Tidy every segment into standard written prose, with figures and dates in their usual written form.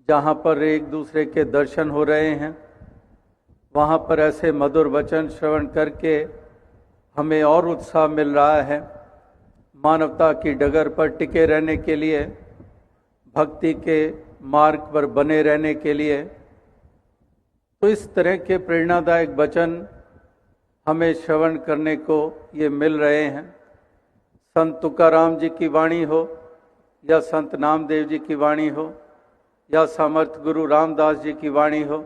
जहाँ पर एक दूसरे के दर्शन हो रहे हैं, वहाँ पर ऐसे मधुर वचन श्रवण करके हमें और उत्साह मिल रहा है। मानवता की डगर पर टिके रहने के लिए, भक्ति के मार्ग पर बने रहने के लिए, तो इस तरह के प्रेरणादायक वचन हमें श्रवण करने को ये मिल रहे हैं। संत तुकाराम जी की वाणी हो, या संत नामदेव जी की वाणी हो, या समर्थ गुरु रामदास जी की वाणी हो,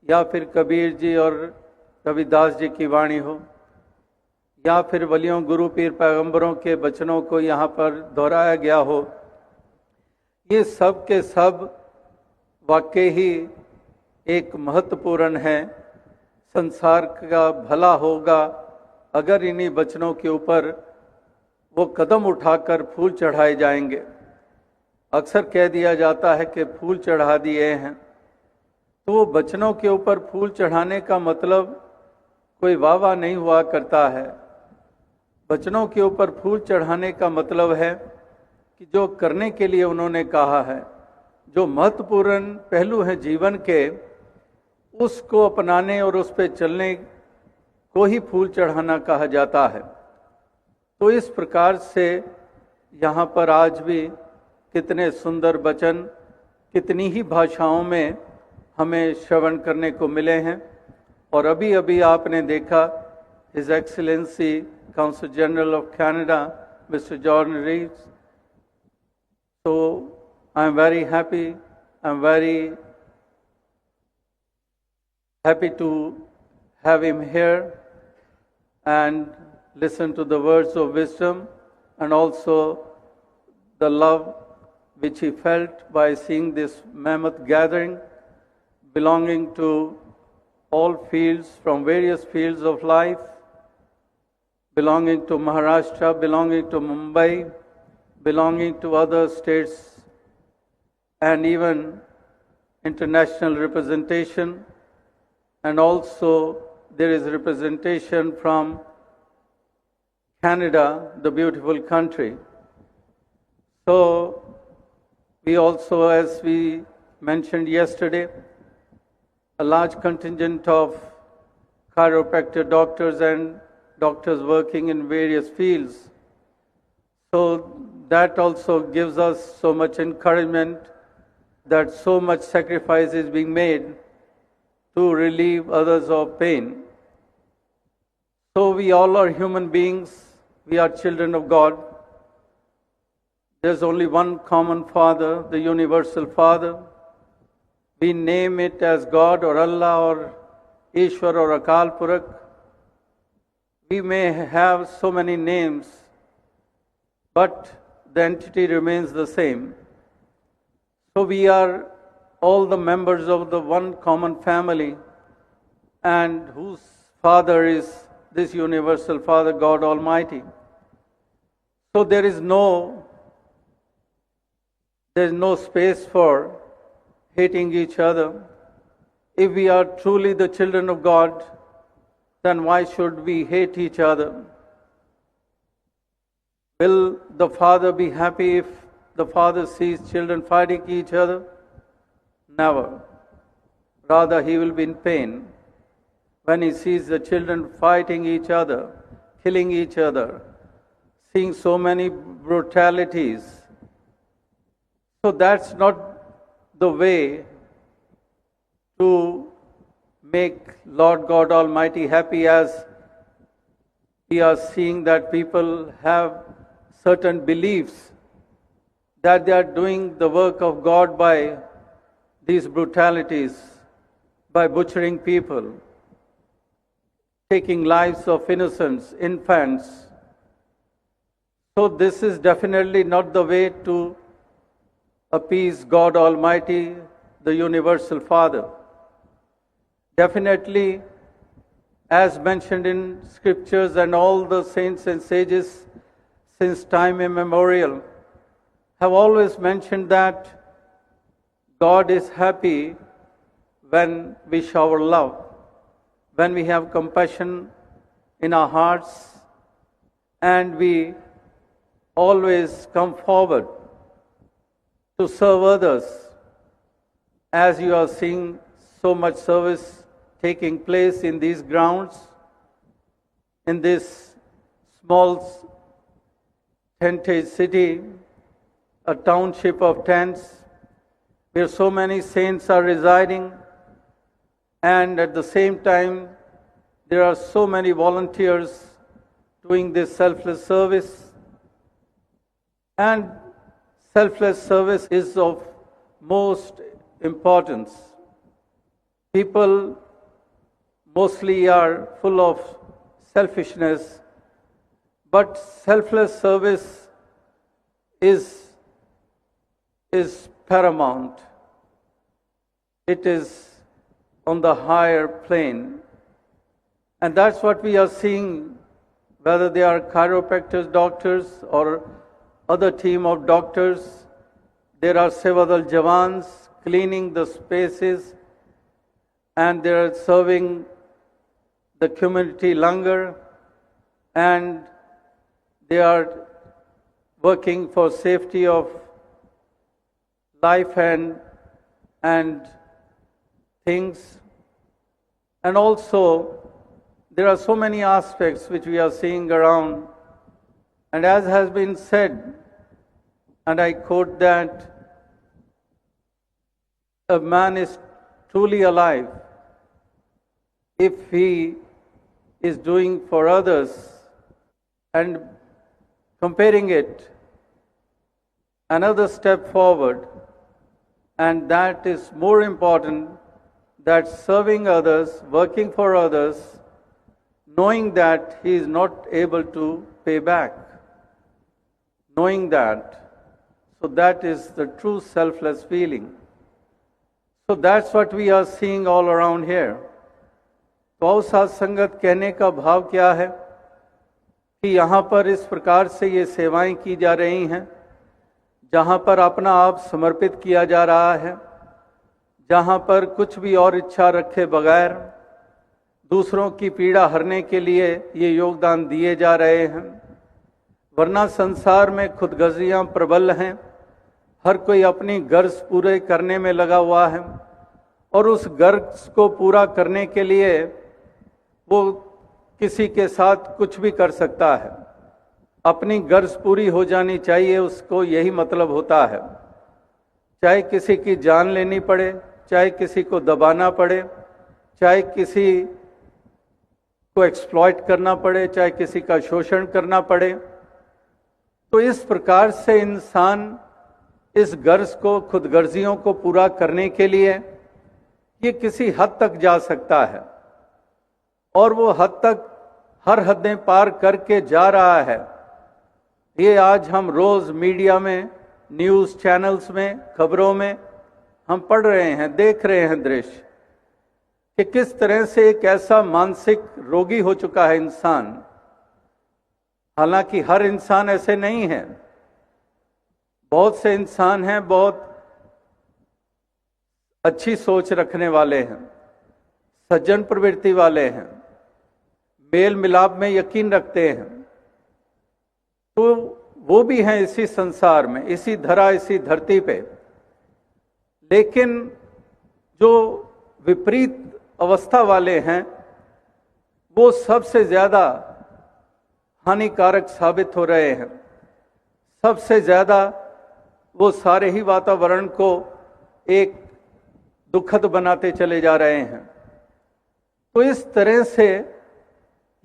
या फिर कबीर जी और कबीरदास जी की वाणी हो, या फिर वलियों गुरु पीर पैगंबरों के वचनों को यहाँ पर दोहराया गया हो, ये सब के सब वाकई ही एक महत्वपूर्ण है। संसार का भला होगा अगर इन्हीं वचनों के ऊपर वो कदम उठाकर फूल चढ़ाए जाएंगे। अक्सर कह दिया जाता है कि फूल चढ़ा दिए हैं, तो वो वचनों के ऊपर फूल चढ़ाने का मतलब कोई वाह नहीं हुआ करता है। वचनों के ऊपर फूल चढ़ाने का मतलब है कि जो करने के लिए उन्होंने कहा है, जो महत्वपूर्ण पहलू है जीवन के, उसको अपनाने और उस पर चलने को ही फूल चढ़ाना कहा जाता है। तो इस प्रकार से यहाँ पर आज भी कितने सुंदर वचन कितनी ही भाषाओं में हमें श्रवण करने को मिले हैं। और अभी अभी आपने देखा his excellency council general of Canada mister John Reeves. So I am very happy. I am very happy to have him here and listen to the words of wisdom and also the love which he felt by seeing this mammoth gathering belonging to all fields, from various fields of life, belonging to Maharashtra, belonging to Mumbai, belonging to other states, and even international representation, and also there is representation from Canada, the beautiful country. So we also, as we mentioned yesterday, a large contingent of chiropractor doctors and doctors working in various fields. So that also gives us so much encouragement that so much sacrifice is being made to relieve others of pain. So we all are human beings, we are children of God. There's only one common Father, the universal Father. We name it as God or Allah or Ishwar or Akal Purakh. We may have so many names, but the entity remains the same. So we are all the members of the one common family, and whose Father is this universal Father, God Almighty. So there is no space for hating each other. If we are truly the children of God, then why should we hate each other? Will the Father be happy if the Father sees children fighting each other? Never. Rather, he will be in pain when he sees the children fighting each other, killing each other, seeing so many brutalities. So that's not the way to make Lord God Almighty happy, as we are seeing that people have certain beliefs that they are doing the work of God by these brutalities, by butchering people, taking lives of innocents, infants. So this is definitely not the way to appease God Almighty, the universal Father. Definitely, as mentioned in scriptures, and all the saints and sages since time immemorial have always mentioned that God is happy when we shower love, when we have compassion in our hearts, and we always come forward to serve others, as you are seeing so much service taking place in these grounds, in this small tented city, a township of tents, where so many saints are residing, and at the same time, there are so many volunteers doing this selfless service. And selfless service is of most importance. People mostly are full of selfishness, but selfless service is paramount. It is on the higher plane. And that's what we are seeing, whether they are chiropractors, doctors, or other team of doctors. There are Sevadal Jawans cleaning the spaces, and they are serving the community langar, and they are working for safety of life and things. And also, there are so many aspects which we are seeing around. And as has been said, and I quote that, a man is truly alive if he is doing for others, and comparing it another step forward, and that is more important, that serving others, working for others, knowing that he is not able to pay back, knowing that. So that is the true selfless feeling. So that's what we are seeing all around here. तो आओ साथ संगत, कहने का भाव क्या है कि यहाँ पर इस प्रकार से ये सेवाएं की जा रही हैं, जहाँ पर अपना आप समर्पित किया जा रहा है, जहाँ पर कुछ भी और इच्छा रखे बगैर दूसरों की पीड़ा हरने के लिए ये योगदान दिए जा रहे हैं। वरना संसार में खुदगर्जियां प्रबल हैं, हर कोई अपनी गर्ज पूरे करने में लगा हुआ है, और उस गर्ज को पूरा करने के लिए वो किसी के साथ कुछ भी कर सकता है। अपनी गर्ज पूरी हो जानी चाहिए, उसको यही मतलब होता है। चाहे किसी की जान लेनी पड़े, चाहे किसी को दबाना पड़े, चाहे किसी को एक्सप्लॉइट करना पड़े, चाहे किसी का शोषण करना पड़े। तो इस प्रकार से इंसान इस गर्ज को, खुदगर्जियों को पूरा करने के लिए ये किसी हद तक जा सकता है, और वो हद तक हर हदें पार करके जा रहा है। ये आज हम रोज मीडिया में, न्यूज़ चैनल्स में, खबरों में हम पढ़ रहे हैं, देख रहे हैं दृश्य कि किस तरह से एक ऐसा मानसिक रोगी हो चुका है इंसान। हालांकि हर इंसान ऐसे नहीं है, बहुत से इंसान हैं बहुत अच्छी सोच रखने वाले हैं, सज्जन प्रवृत्ति वाले हैं, मेल मिलाप में यकीन रखते हैं, तो वो भी हैं इसी संसार में, इसी धरा, इसी धरती पे। लेकिन जो विपरीत अवस्था वाले हैं वो सबसे ज्यादा हानिकारक साबित हो रहे हैं। सबसे ज्यादा वो सारे ही वातावरण को एक दुखद बनाते चले जा रहे हैं। तो इस तरह से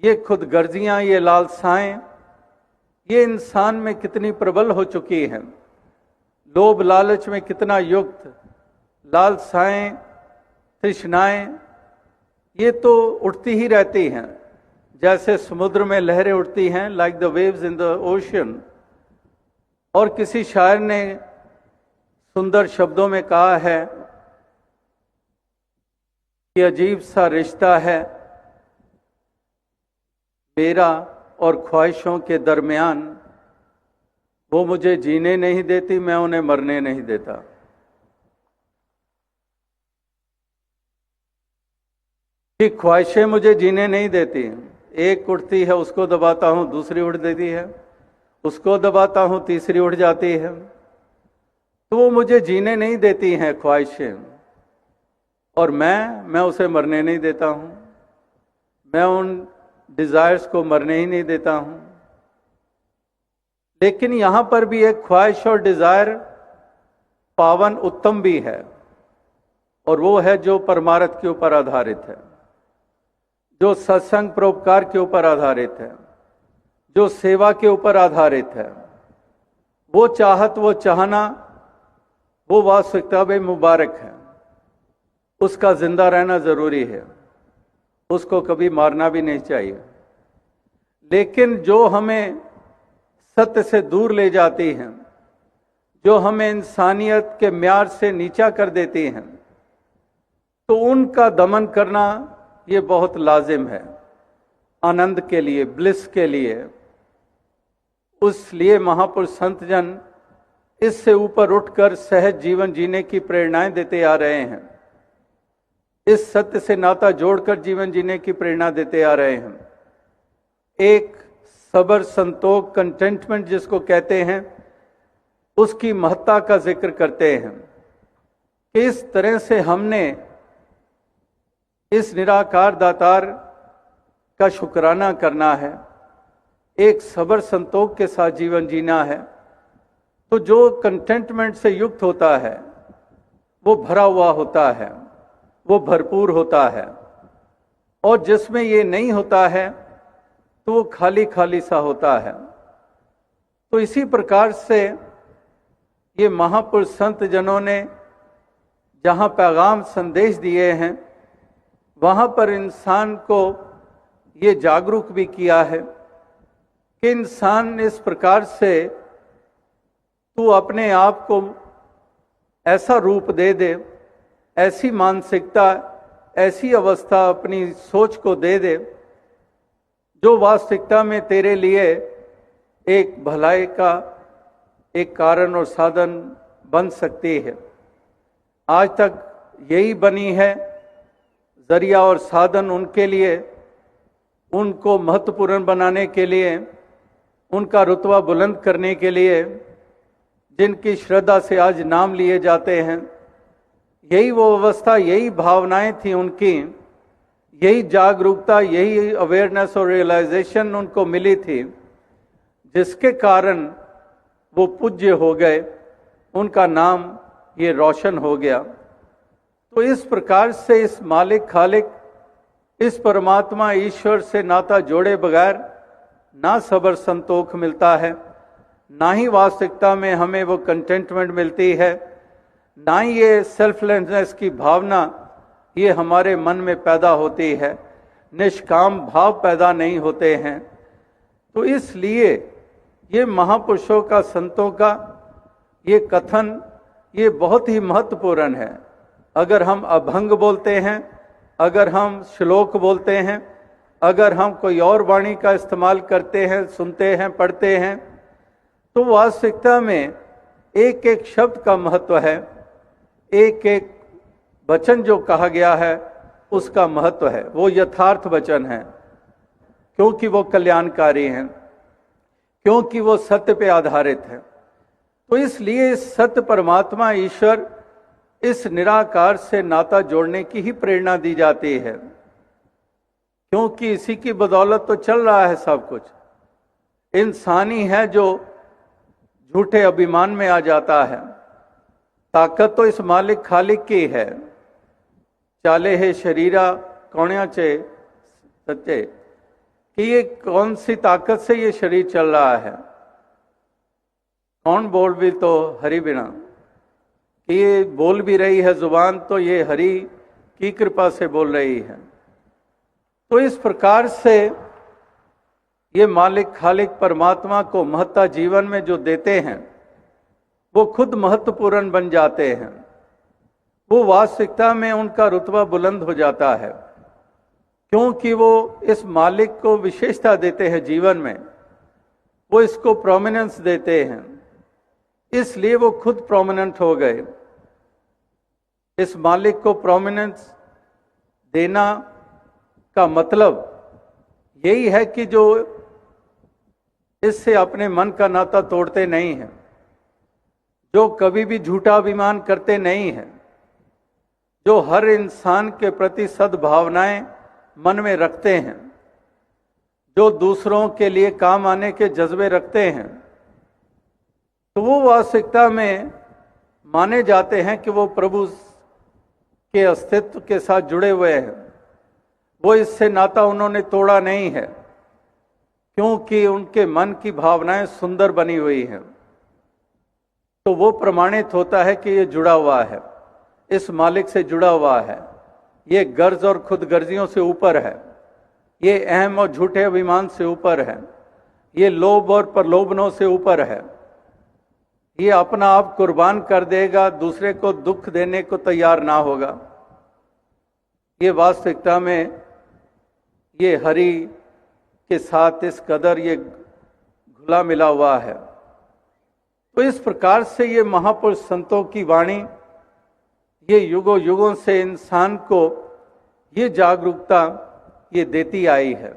ये खुदगर्जियां, ये लालसाएं, ये इंसान में कितनी प्रबल हो चुकी हैं। लोभ लालच में कितना युक्त लालसाएं, तृष्णाएं, ये तो उठती ही रहती हैं, जैसे समुद्र में लहरें उठती हैं, like the waves in the ocean. और किसी शायर ने सुंदर शब्दों में कहा है कि अजीब सा रिश्ता है मेरा और ख्वाहिशों के दरमियान, वो मुझे जीने नहीं देती, मैं उन्हें मरने नहीं देता। कि ख्वाहिशें मुझे जीने नहीं देती, एक उठती है उसको दबाता हूं, दूसरी उठ देती है, उसको दबाता हूं, तीसरी उठ जाती है, तो वो मुझे जीने नहीं देती हैं ख्वाहिशें। और मैं उसे मरने नहीं देता हूं, मैं उन डिजायर्स को मरने ही नहीं देता हूं। लेकिन यहां पर भी एक ख्वाहिश और डिजायर पावन उत्तम भी है, और वो है जो परमार्थ के ऊपर आधारित है, जो सत्संग परोपकार के ऊपर आधारित है, जो सेवा के ऊपर आधारित है। वो चाहत, वो चाहना, वो वास्तविकता में मुबारक है। उसका जिंदा रहना जरूरी है, उसको कभी मारना भी नहीं चाहिए। लेकिन जो हमें सत्य से दूर ले जाती हैं, जो हमें इंसानियत के म्यार से नीचा कर देती हैं, तो उनका दमन करना ये बहुत लाजिम है, आनंद के लिए, ब्लिस के लिए। उसलिए महापुरुष संत जन इससे ऊपर उठकर सहज जीवन जीने की प्रेरणाएं देते आ रहे हैं, इस सत्य से नाता जोड़कर जीवन जीने की प्रेरणा देते आ रहे हैं। एक सबर, संतोष, कंटेंटमेंट जिसको कहते हैं, उसकी महत्ता का जिक्र करते हैं कि इस तरह से हमने इस निराकार दातार का शुक्राना करना है, एक सबर संतोष के साथ जीवन जीना है। तो जो कंटेंटमेंट से युक्त होता है वो भरा हुआ होता है, वो भरपूर होता है, और जिसमें ये नहीं होता है तो वो खाली खाली सा होता है। तो इसी प्रकार से ये महापुरुष संत जनों ने जहाँ पैगाम संदेश दिए हैं, वहाँ पर इंसान को ये जागरूक भी किया है कि इंसान इस प्रकार से तू अपने आप को ऐसा रूप दे दे, ऐसी मानसिकता, ऐसी अवस्था अपनी सोच को दे दे जो वास्तविकता में तेरे लिए एक भलाई का एक कारण और साधन बन सकती है। आज तक यही बनी है, जरिया और साधन उनके लिए, उनको महत्वपूर्ण बनाने के लिए, उनका रुतबा बुलंद करने के लिए, जिनकी श्रद्धा से आज नाम लिए जाते हैं। यही वो अवस्था, यही भावनाएं थी उनकी, यही जागरूकता, यही अवेयरनेस और रियलाइजेशन उनको मिली थी, जिसके कारण वो पूज्य हो गए, उनका नाम ये रोशन हो गया। तो इस प्रकार से इस मालिक खालिक, इस परमात्मा ईश्वर से नाता जोड़े बगैर ना सबर संतोष मिलता है, ना ही वास्तविकता में हमें वो कंटेंटमेंट मिलती है, ना ही ये सेल्फलेसनेस की भावना ये हमारे मन में पैदा होती है, निष्काम भाव पैदा नहीं होते हैं। तो इसलिए ये महापुरुषों का, संतों का ये कथन ये बहुत ही महत्वपूर्ण है। अगर हम अभंग बोलते हैं, अगर हम श्लोक बोलते हैं, अगर हम कोई और वाणी का इस्तेमाल करते हैं, सुनते हैं, पढ़ते हैं, तो वास्तविकता में एक एक शब्द का महत्व है, एक एक वचन जो कहा गया है उसका महत्व है। वो यथार्थ वचन है, क्योंकि वो कल्याणकारी हैं, क्योंकि वो सत्य पे आधारित है। तो इसलिए इस सत्य परमात्मा ईश्वर, इस निराकार से नाता जोड़ने की ही प्रेरणा दी जाती है, क्योंकि इसी की बदौलत तो चल रहा है सब कुछ। इंसानी है जो झूठे अभिमान में आ जाता है। ताकत तो इस मालिक खालिक की है। चाले है शरीरा कौण्याचे सच्चे, कि ये कौन सी ताकत से ये शरीर चल रहा है, कौन बोल भी तो हरि बिना, कि ये बोल भी रही है जुबान तो ये हरि की कृपा से बोल रही है। तो इस प्रकार से ये मालिक खालिक परमात्मा को महत्ता जीवन में जो देते हैं, वो खुद महत्वपूर्ण बन जाते हैं। वो वास्तविकता में उनका रुतबा बुलंद हो जाता है, क्योंकि वो इस मालिक को विशेषता देते हैं जीवन में, वो इसको प्रोमिनेंस देते हैं, इसलिए वो खुद प्रोमिनेंट हो गए। इस मालिक को प्रोमिनेंस देना का मतलब यही है कि जो इससे अपने मन का नाता तोड़ते नहीं हैं, जो कभी भी झूठा अभिमान करते नहीं हैं, जो हर इंसान के प्रति सद्भावनाएं मन में रखते हैं, जो दूसरों के लिए काम आने के जज्बे रखते हैं, तो वो वास्तविकता में माने जाते हैं कि वो प्रभु के अस्तित्व के साथ जुड़े हुए हैं। वो इससे नाता उन्होंने तोड़ा नहीं है, क्योंकि उनके मन की भावनाएं सुंदर बनी हुई हैं। तो वो प्रमाणित होता है कि ये जुड़ा हुआ है, इस मालिक से जुड़ा हुआ है, ये गर्ज और खुदगर्जियों से ऊपर है, ये अहम और झूठे अभिमान से ऊपर है, ये लोभ और प्रलोभनों से ऊपर है, ये अपना आप कुर्बान कर देगा, दूसरे को दुख देने को तैयार ना होगा। ये वास्तविकता में ये हरि के साथ इस कदर ये घुला मिला हुआ है। तो इस प्रकार से ये महापुरुष संतों की वाणी ये युगों युगों से इंसान को ये जागरूकता ये देती आई है।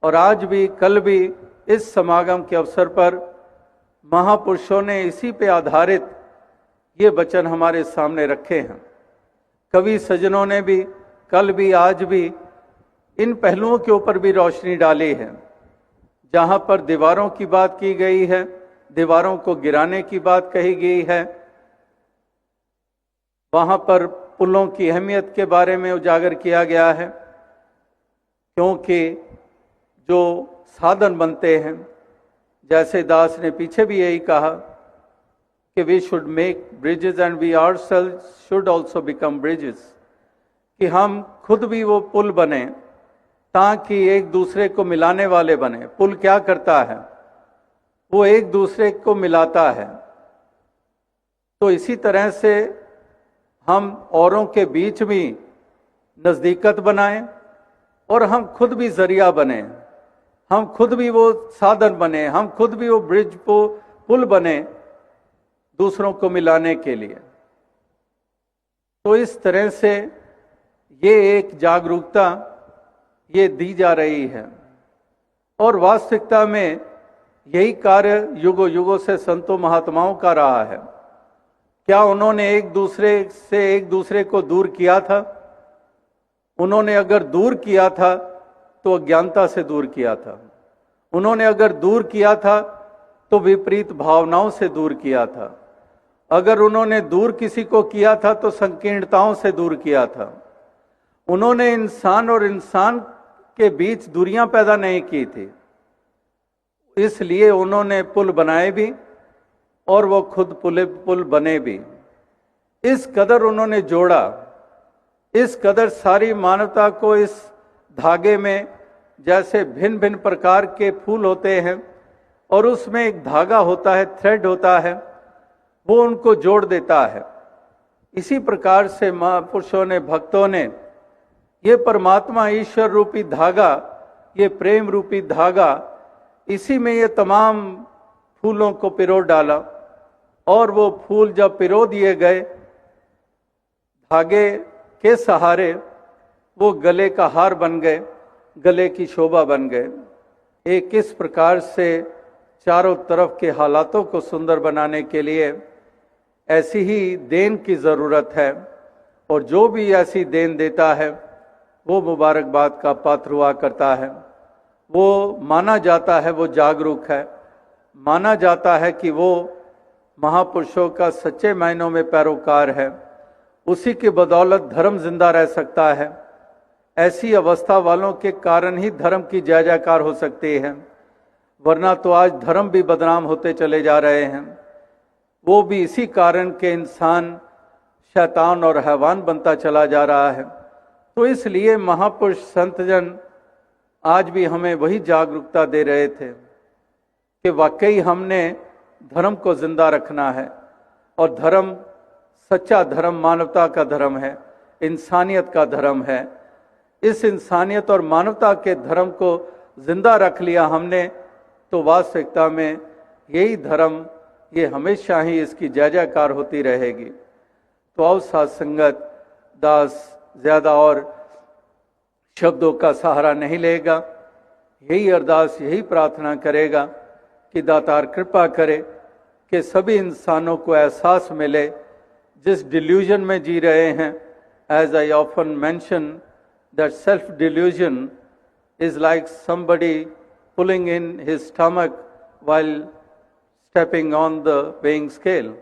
और आज भी कल भी इस समागम के अवसर पर महापुरुषों ने इसी पे आधारित ये वचन हमारे सामने रखे हैं। कवि सज्जनों ने भी कल भी आज भी इन पहलुओं के ऊपर भी रोशनी डाली है। जहां पर दीवारों की बात की गई है, दीवारों को गिराने की बात कही गई है, वहां पर पुलों की अहमियत के बारे में उजागर किया गया है, क्योंकि जो साधन बनते हैं, जैसे दास ने पीछे भी यही कहा कि we should make bridges and we ourselves should also become bridges, कि हम खुद भी वो पुल बने ताकि एक दूसरे को मिलाने वाले बने। पुल क्या करता है? वो एक दूसरे को मिलाता है। तो इसी तरह से हम औरों के बीच भी नज़दीकत बनाएं और हम खुद भी जरिया बने, हम खुद भी वो साधन बने, हम खुद भी वो ब्रिज पुल बने दूसरों को मिलाने के लिए। तो इस तरह से ये एक जागरूकता ये दी जा रही है। और वास्तविकता में यही कार्य युगों युगों से संतों महात्माओं का रहा है। क्या उन्होंने एक दूसरे को दूर किया था? उन्होंने अगर दूर किया था तो अज्ञानता से दूर किया था। उन्होंने अगर दूर किया था तो विपरीत भावनाओं से दूर किया था। अगर उन्होंने दूर किसी को किया था तो संकीर्णताओं से दूर किया था। उन्होंने इंसान और इंसान के बीच दूरियां पैदा नहीं की थी, इसलिए उन्होंने पुल बनाए भी और वो खुद पुल बने भी। इस कदर उन्होंने जोड़ा, इस कदर सारी मानवता को इस धागे में, जैसे भिन्न भिन्न प्रकार के फूल होते हैं और उसमें एक धागा होता है, थ्रेड होता है, वो उनको जोड़ देता है। इसी प्रकार से महापुरुषों ने, भक्तों ने ये परमात्मा ईश्वर रूपी धागा, ये प्रेम रूपी धागा, इसी में ये तमाम फूलों को पिरो डाला। और वो फूल जब पिरो दिए गए धागे के सहारे, वो गले का हार बन गए, गले की शोभा बन गए। एक इस प्रकार से चारों तरफ के हालातों को सुंदर बनाने के लिए ऐसी ही देन की ज़रूरत है। और जो भी ऐसी देन देता है वो मुबारकबाद का पात्र हुआ करता है। वो माना जाता है, वो जागरूक है, माना जाता है कि वो महापुरुषों का सच्चे मायनों में पैरोकार है। उसी की बदौलत धर्म जिंदा रह सकता है। ऐसी अवस्था वालों के कारण ही धर्म की जय जयकार हो सकती है, वरना तो आज धर्म भी बदनाम होते चले जा रहे हैं। वो भी इसी कारण के इंसान शैतान और हैवान बनता चला जा रहा है। तो इसलिए महापुरुष संतजन आज भी हमें वही जागरूकता दे रहे थे कि वाकई हमने धर्म को जिंदा रखना है। और धर्म, सच्चा धर्म मानवता का धर्म है, इंसानियत का धर्म है। इस इंसानियत और मानवता के धर्म को जिंदा रख लिया हमने, तो वास्तविकता में यही धर्म, ये हमेशा ही इसकी जय जयकार होती रहेगी। तो आओ साथ संगत, दास ज्यादा और शब्दों का सहारा नहीं लेगा, यही अरदास, यही प्रार्थना करेगा कि दातार कृपा करे कि सभी इंसानों को एहसास मिले, जिस डिल्यूजन में जी रहे हैं as I often mention, that self-delusion is like somebody pulling in his stomach while stepping on the weighing scale.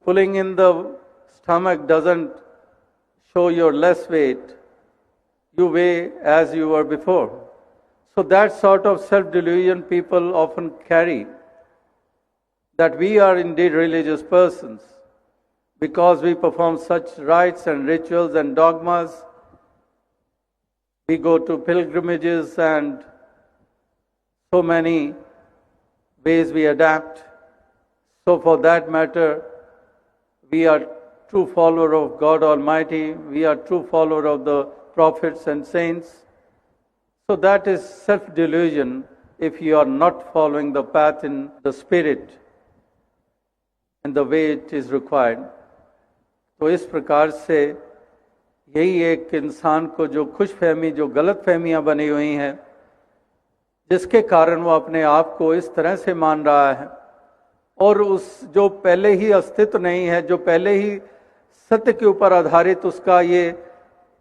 Pulling in the stomach doesn't show you're less weight. You weigh as you were before. So that sort of self-delusion people often carry, that we are indeed religious persons because we perform such rites and rituals and dogmas. We go to pilgrimages and so many ways we adapt. So for that matter, we are true follower of God Almighty. We are true follower of the prophets and saints. So that is self-delusion if you are not following the path in the spirit and the way it is required. तो इस प्रकार से यही एक इंसान को जो खुशफहमी, जो गलत फहमियाँ बनी हुई हैं, जिसके कारण वो अपने आप को इस तरह से मान रहा है और उस जो पहले ही अस्तित्व नहीं है, जो पहले ही सत्य के ऊपर आधारित उसका ये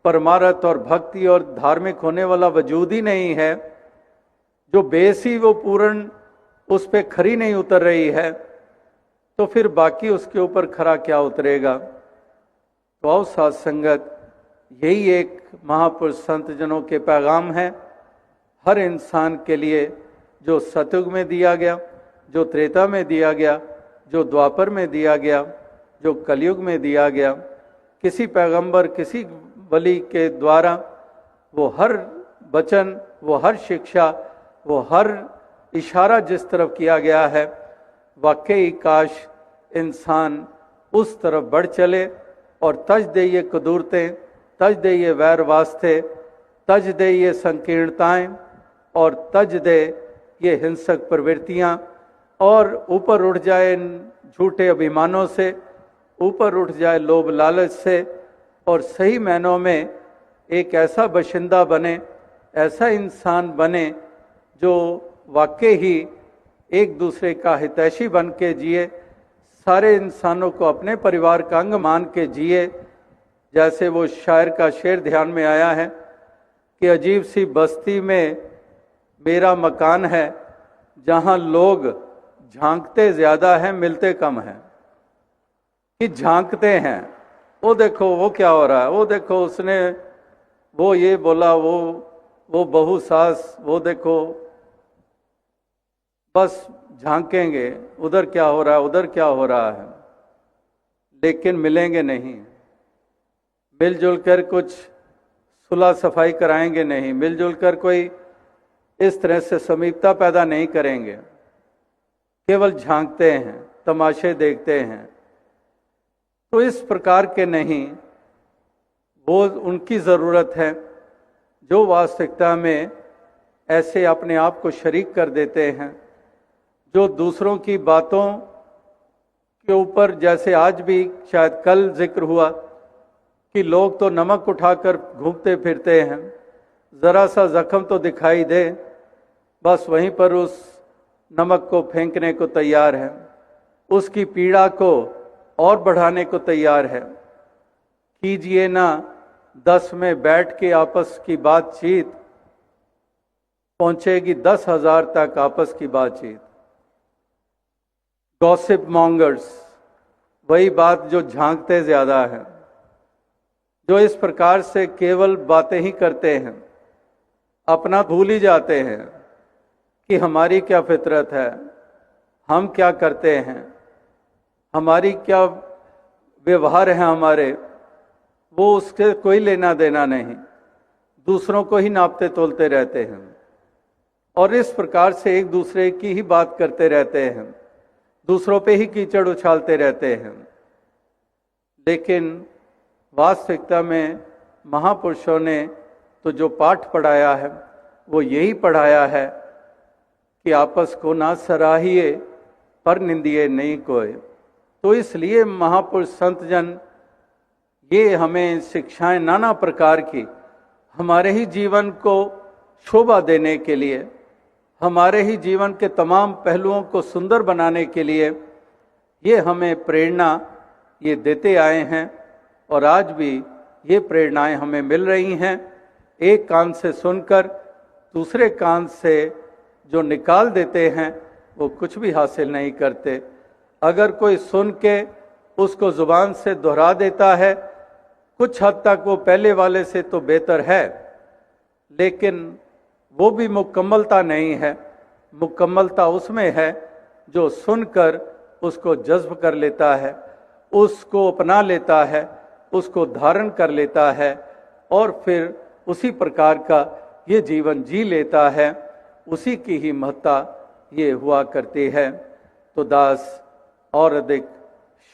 परमार्थ और भक्ति और धार्मिक होने वाला वजूद ही नहीं है, जो बेस ही वो पूर्ण उस पे खरी नहीं उतर रही है, तो फिर बाकी उसके ऊपर खरा क्या उतरेगा। तो आओ साथ संगत, यही एक महापुरुष संत जनों के पैगाम है हर इंसान के लिए, जो सतयुग में दिया गया, जो त्रेता में दिया गया, जो द्वापर में दिया गया, जो कलयुग में दिया गया। किसी पैगंबर, किसी वली के द्वारा वो हर वचन, वो हर शिक्षा, वो हर इशारा जिस तरफ किया गया है, वाकई काश इंसान उस तरफ बढ़ चले और तज दे ये कदूरतें, तज दे ये वैर वास्ते, तज दे ये संकीर्णताएं और तज दे ये हिंसक प्रवृत्तियां और ऊपर उठ जाए इन झूठे अभिमानों से, ऊपर उठ जाए लोभ लालच से और सही मायनों में एक ऐसा बशिंदा बने, ऐसा इंसान बने जो वाकई ही एक दूसरे का हितैषी बन के जिए, सारे इंसानों को अपने परिवार का अंग मान के जिए। जैसे वो शायर का शेर ध्यान में आया है कि अजीब सी बस्ती में मेरा मकान है, जहां लोग झांकते ज्यादा हैं, मिलते कम हैं। कि झांकते हैं, वो देखो वो क्या हो रहा है, वो देखो उसने वो ये बोला, वो बहू सास, वो देखो, बस झांकेंगे उधर क्या हो रहा है, उधर क्या हो रहा है, लेकिन मिलेंगे नहीं, मिलजुल कर कुछ सुलह सफाई कराएंगे नहीं, मिलजुल कर कोई इस तरह से समीपता पैदा नहीं करेंगे, केवल झांकते हैं, तमाशे देखते हैं। तो इस प्रकार के नहीं, वो उनकी ज़रूरत है जो वास्तविकता में ऐसे अपने आप को शरीक कर देते हैं, जो दूसरों की बातों के ऊपर, जैसे आज भी शायद कल जिक्र हुआ कि लोग तो नमक उठाकर घूमते फिरते हैं, ज़रा सा जख्म तो दिखाई दे, बस वहीं पर उस नमक को फेंकने को तैयार है, उसकी पीड़ा को और बढ़ाने को तैयार है। कीजिए ना 10 में बैठ के आपस की बातचीत, पहुंचेगी 10,000 तक आपस की बातचीत। गॉसिप मॉन्गर्स, वही बात जो झांकते ज्यादा है, जो इस प्रकार से केवल बातें ही करते हैं, अपना भूल ही जाते हैं कि हमारी क्या फितरत है, हम क्या करते हैं, हमारी क्या व्यवहार है हमारे, वो उसके कोई लेना देना नहीं, दूसरों को ही नापते तोलते रहते हैं और इस प्रकार से एक दूसरे की ही बात करते रहते हैं, दूसरों पे ही कीचड़ उछालते रहते हैं। लेकिन वास्तविकता में महापुरुषों ने तो जो पाठ पढ़ाया है वो यही पढ़ाया है कि आपस को ना सराहिए पर निंदिए नहीं कोई। तो इसलिए महापुरुष संत जन ये हमें शिक्षाएं नाना प्रकार की हमारे ही जीवन को शोभा देने के लिए, हमारे ही जीवन के तमाम पहलुओं को सुंदर बनाने के लिए ये हमें प्रेरणा ये देते आए हैं और आज भी ये प्रेरणाएं हमें मिल रही हैं। एक कान से सुनकर दूसरे कान से जो निकाल देते हैं वो कुछ भी हासिल नहीं करते। अगर कोई सुन के उसको जुबान से दोहरा देता है, कुछ हद तक वो पहले वाले से तो बेहतर है, लेकिन वो भी मुकम्मलता नहीं है। मुकम्मलता उसमें है जो सुनकर उसको जज्ब कर लेता है, उसको अपना लेता है, उसको धारण कर लेता है और फिर उसी प्रकार का ये जीवन जी लेता है। उसी की ही महत्ता ये हुआ करती है। तो दास और अधिक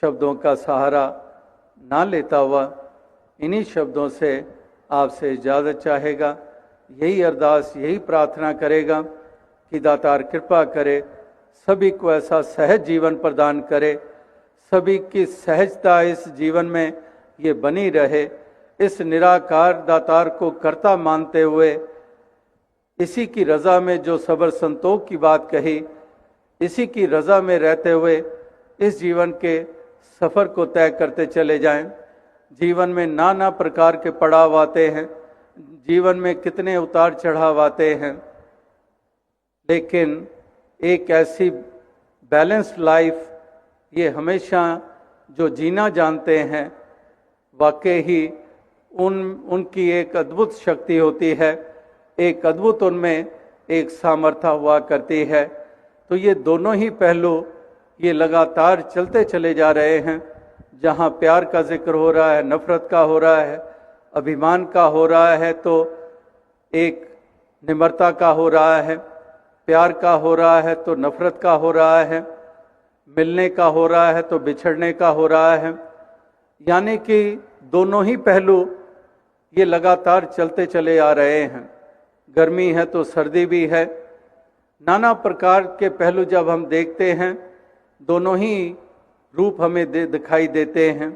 शब्दों का सहारा ना लेता हुआ इन्हीं शब्दों से आपसे इजाज़त चाहेगा। यही अरदास, यही प्रार्थना करेगा कि दातार कृपा करे, सभी को ऐसा सहज जीवन प्रदान करे, सभी की सहजता इस जीवन में ये बनी रहे। इस निराकार दातार को कर्ता मानते हुए, इसी की रज़ा में जो सब्र संतोष की बात कही, इसी की रज़ा में रहते हुए इस जीवन के सफ़र को तय करते चले जाएं। जीवन में नाना प्रकार के पड़ाव आते हैं, जीवन में कितने उतार चढ़ाव आते हैं, लेकिन एक ऐसी बैलेंस्ड लाइफ ये हमेशा जो जीना जानते हैं, वाकई ही उनकी एक अद्भुत शक्ति होती है, एक अद्भुत उनमें एक सामर्थ्य हुआ करती है। तो ये दोनों ही पहलू ये लगातार चलते चले जा रहे हैं। जहाँ प्यार का जिक्र हो रहा है, नफरत का हो रहा है, अभिमान का हो रहा है, तो एक निम्रता का हो रहा है, प्यार का हो रहा है तो नफरत का हो रहा है, मिलने का हो रहा है तो बिछड़ने का हो रहा है। यानी कि दोनों ही पहलू ये लगातार चलते चले आ रहे हैं। गर्मी है तो सर्दी भी है। नाना प्रकार के पहलू जब हम देखते हैं, दोनों ही रूप हमें दिखाई देते हैं।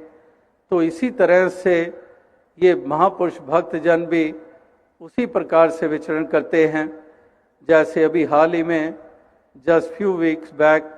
तो इसी तरह से ये महापुरुष भक्तजन भी उसी प्रकार से विचरण करते हैं। जैसे अभी हाल ही में जस्ट फ्यू वीक्स बैक